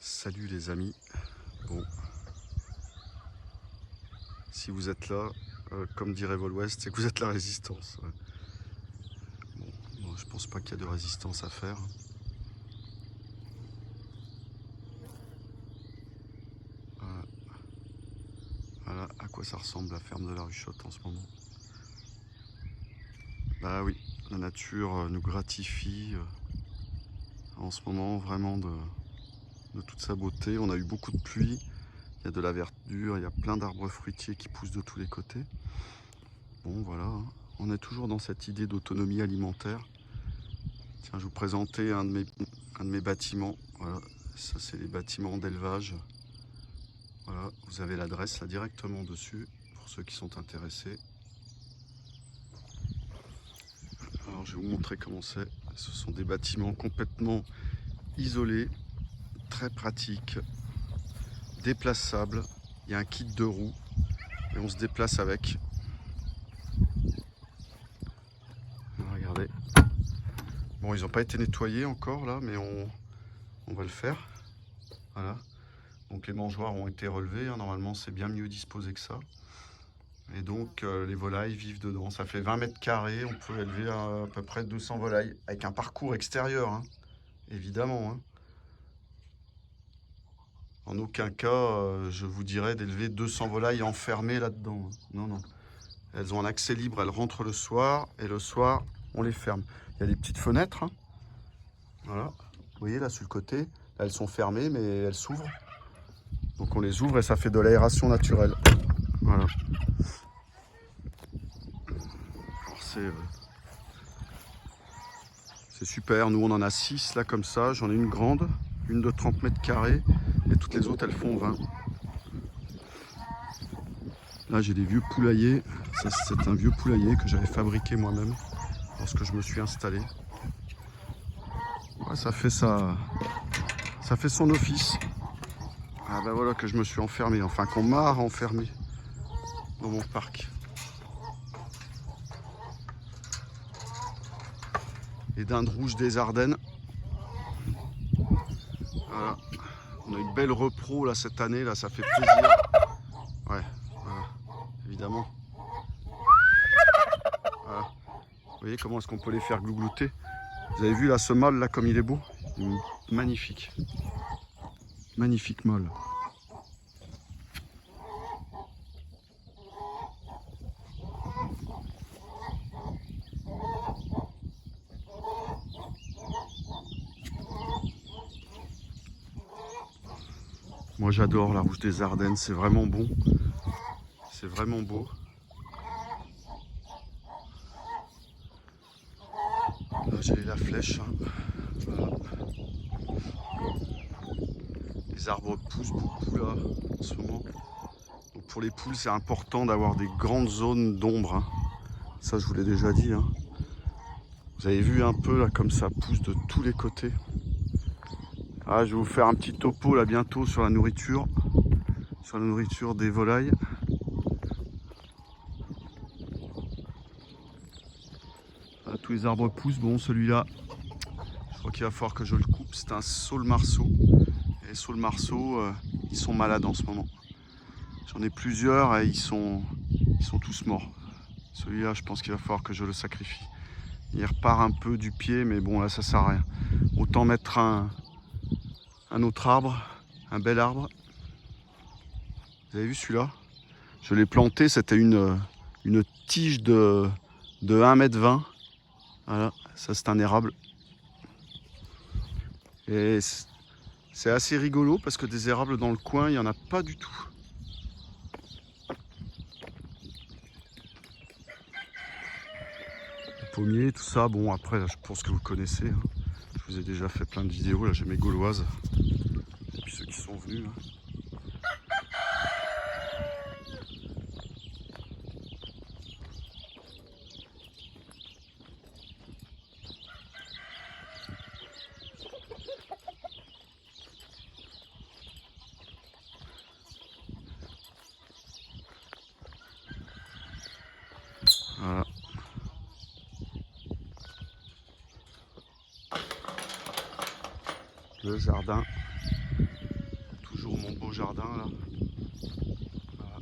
Salut les amis. Bon, si vous êtes là, comme dirait Vol West, c'est que vous êtes la résistance. Ouais. Bon, je pense pas qu'il y a de résistance à faire. Voilà à quoi ça ressemble la ferme de la Ruchotte en ce moment. Bah oui, la nature nous gratifie en ce moment vraiment de toute sa beauté. On a eu beaucoup de pluie, il y a de la verdure, il y a plein d'arbres fruitiers qui poussent de tous les côtés. Bon voilà, hein. On est toujours dans cette idée d'autonomie alimentaire. Tiens, je vous présentais un de mes bâtiments. Voilà, ça c'est les bâtiments d'élevage. Voilà, vous avez l'adresse là directement dessus pour ceux qui sont intéressés. Alors je vais vous montrer comment c'est. Ce sont des bâtiments complètement isolés, très pratiques, déplaçables. Il y a un kit de roues et on se déplace avec. Alors, regardez. Bon, ils n'ont pas été nettoyés encore là, mais on va le faire. Voilà. Donc les mangeoires ont été relevées, hein. Normalement c'est bien mieux disposé que ça. Et donc les volailles vivent dedans. Ça fait 20 mètres carrés, on peut élever à peu près 200 volailles, avec un parcours extérieur, hein, évidemment. Hein. En aucun cas, je vous dirais d'élever 200 volailles enfermées là-dedans. Hein. Non, non. Elles ont un accès libre, elles rentrent le soir, et le soir, on les ferme. Il y a des petites fenêtres. Hein. Voilà. Vous voyez là sur le côté, là, elles sont fermées, mais elles s'ouvrent. Donc on les ouvre et ça fait de l'aération naturelle. Voilà. C'est super, nous on en a 6 là comme ça, j'en ai une grande, une de 30 mètres carrés et toutes les autres elles font 20. Là j'ai des vieux poulaillers, ça c'est un vieux poulailler que j'avais fabriqué moi-même lorsque je me suis installé. Ouais, ça fait son office. Ah ben voilà que je me suis enfermé, enfin qu'on m'a enfermé dans mon parc. Les dindes rouges des Ardennes. Voilà. On a une belle repro là cette année, là ça fait plaisir. Ouais, voilà, évidemment. Voilà. Vous voyez comment est-ce qu'on peut les faire glouglouter. Vous avez vu là ce mâle là comme il est beau. Magnifique. Magnifique mâle. Moi j'adore la rouge des Ardennes, c'est vraiment bon. C'est vraiment beau. Là j'ai la flèche. Hein. Voilà. Les arbres poussent beaucoup là en ce moment. Donc pour les poules c'est important d'avoir des grandes zones d'ombre. Hein. Ça je vous l'ai déjà dit. Hein. Vous avez vu un peu là comme ça pousse de tous les côtés. Ah, je vais vous faire un petit topo là bientôt sur la nourriture des volailles. Là, tous les arbres poussent. Bon, celui-là, je crois qu'il va falloir que je le coupe. C'est un saule-marceau. Et les saules-marceaux, ils sont malades en ce moment. J'en ai plusieurs et ils sont tous morts. Celui-là, je pense qu'il va falloir que je le sacrifie. Il repart un peu du pied, mais bon, là, ça sert à rien. Autant mettre un autre arbre, un bel arbre. Vous avez vu celui-là? Je l'ai planté, c'était une tige de 1,20 m. Voilà, ça c'est un érable. Et c'est assez rigolo parce que des érables dans le coin, il n'y en a pas du tout. Les pommiers, tout ça, bon après, là, je pense que vous connaissez. Hein. Je vous ai déjà fait plein de vidéos, là j'ai mes gauloises. Et puis ceux qui sont venus. Hein. Voilà. Le jardin Toujours mon beau jardin là. Voilà.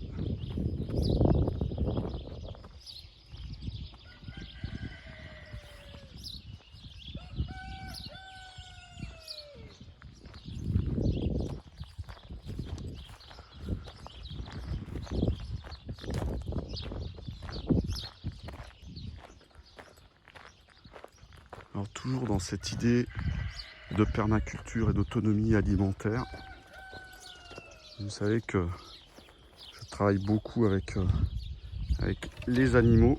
Alors toujours dans cette idée de permaculture et d'autonomie alimentaire, vous savez que je travaille beaucoup avec les animaux.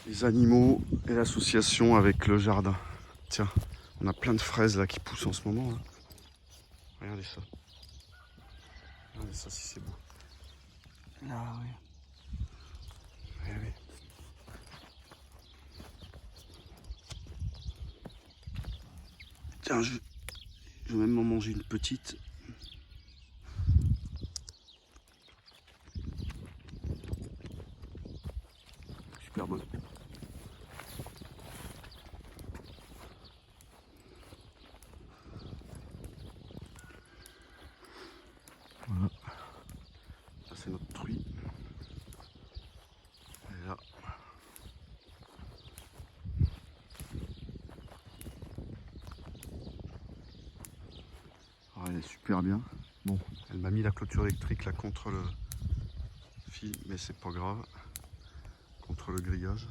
Les animaux et l'association avec le jardin. Tiens, on a plein de fraises là qui poussent en ce moment. Là. Regardez ça. Regardez ça si c'est beau. Là, oui. Oui, oui. Tiens, je vais même en manger une petite. Super bonne. Voilà. Ça c'est notre truie. Et là. Ah, elle est super bien. Bon, elle m'a mis la clôture électrique là contre le fil, mais c'est pas grave. Contre le grillage.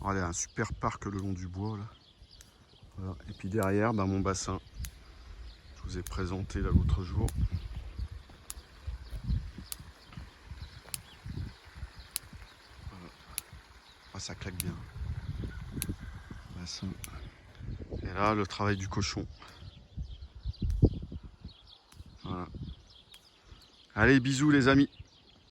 Alors, elle a un super parc le long du bois là. Voilà. Et puis derrière, bah, mon bassin. Je vous ai présenté là l'autre jour. Voilà. Ah, ça claque bien. Bassin. Et là, le travail du cochon. Voilà. Allez, bisous les amis.